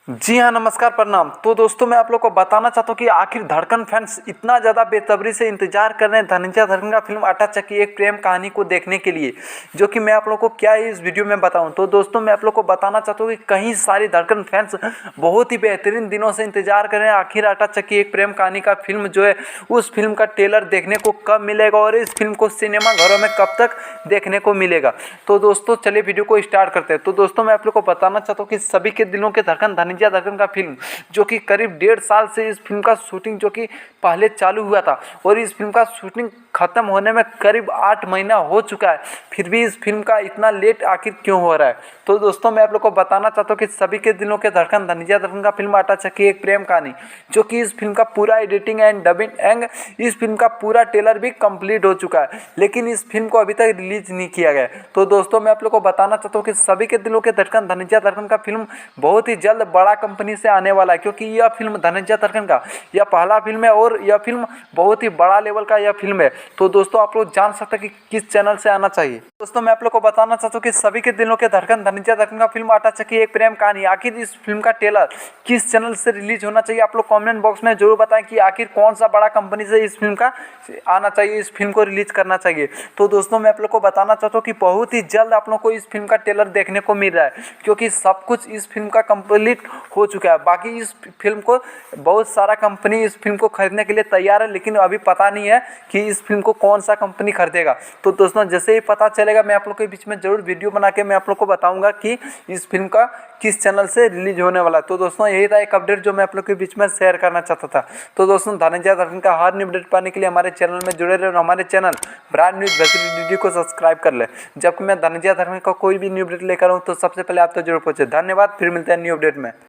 जी हाँ, नमस्कार, प्रणाम। तो दोस्तों मैं आप लोग को बताना चाहता हूँ कि आखिर धड़कन फैंस इतना ज़्यादा बेसब्री से इंतजार कर रहे हैं धनंजय धड़कन का फिल्म आटा चक्की एक प्रेम कहानी को देखने के लिए, जो कि मैं आप लोग को क्या इस वीडियो में बताऊँ। तो दोस्तों मैं आप लोग को बताना चाहता हूँ कि कई सारी धड़कन फैंस बहुत ही बेहतरीन दिनों से इंतजार कर रहे हैं आखिर आटा चक्की एक प्रेम कहानी का फिल्म जो है उस फिल्म का ट्रेलर देखने को कब मिलेगा और इस फिल्म को सिनेमा घरों में कब तक देखने को मिलेगा। तो दोस्तों चलिए वीडियो को स्टार्ट करते हैं। तो दोस्तों मैं आप लोग को बताना चाहता हूँ कि सभी के दिलों के धड़कन धनंजय धड़कन का फिल्म जो कि करीब 1.5 साल से इस फिल्म का शूटिंग जो कि पहले चालू हुआ था और इस फिल्म का शूटिंग खत्म होने में करीब 8 महीना हो चुका है, फिर भी इस फिल्म का इतना लेट आखिर क्यों हो रहा है। तो दोस्तों मैं आप लोग को बताना चाहता हूँ कि सभी के दिलों के धड़कन धनंजय धड़कन का फिल्म आटा चक्की एक प्रेम कहानी जो कि इस फिल्म का पूरा एडिटिंग एंड डबिंग एंड इस फिल्म का पूरा ट्रेलर भी कंप्लीट हो चुका है, लेकिन इस फिल्म को अभी तक रिलीज नहीं किया गया। तो दोस्तों मैं आप लोग को बताना चाहता हूँ कि सभी के दिलों के धड़कन धनंजय धड़कन का फिल्म बहुत ही जल्द बड़ा कंपनी से आने वाला है, क्योंकि यह फिल्म धनंजय धड़कन का यह पहला फिल्म है और यह फिल्म बहुत ही बड़ा लेवल का यह फिल्म है। तो दोस्तों आप लोग जान सकते हैं कि किस चैनल से आना चाहिए। दोस्तों मैं आप लोग को बताना चाहता हूँ कि सभी के दिलों के धड़कन धनंजय धड़कन का फिल्म आटा चक्की एक प्रेम कहानी आखिर इस फिल्म का ट्रेलर किस चैनल से रिलीज होना चाहिए। आप लोग कमेंट बॉक्स में जरूर बताएं कि आखिर कौन सा बड़ा कंपनी से इस फिल्म का आना चाहिए, इस फिल्म को रिलीज करना चाहिए। तो दोस्तों मैं आप लोग को बताना चाहता हूँ कि बहुत ही जल्द आप लोग को इस फिल्म का ट्रेलर देखने को मिल रहा है, क्योंकि सब कुछ इस फिल्म का कंप्लीट हो चुका है। बाकी इस फिल्म को बहुत सारा कंपनी इस फिल्म को खरीदने के लिए तैयार है, लेकिन अभी पता नहीं है कि इस फिल्म को कौन सा कंपनी खरीदेगा। तो दोस्तों जैसे ही पता चलेगा मैं आप लोग के बीच में जरूर वीडियो बना के मैं आप लोग को बताऊंगा कि इस फिल्म का किस चैनल से रिलीज होने वाला है। तो दोस्तों यही था एक अपडेट जो मैं आप लोग के बीच में शेयर करना चाहता था। तो दोस्तों धनंजय धड़कन का हर न्यू अपडेट पाने के लिए हमारे चैनल में जुड़े रहे और हमारे चैनल ब्रांड न्यूज डी को सब्सक्राइब कर ले। जब मैं धनंजय धड़कन का कोई भी न्यू अपडेट लेकर आऊँ तो सबसे पहले आप तो जरूर पहुंचे। धन्यवाद, फिर मिलते हैं न्यू अपडेट में।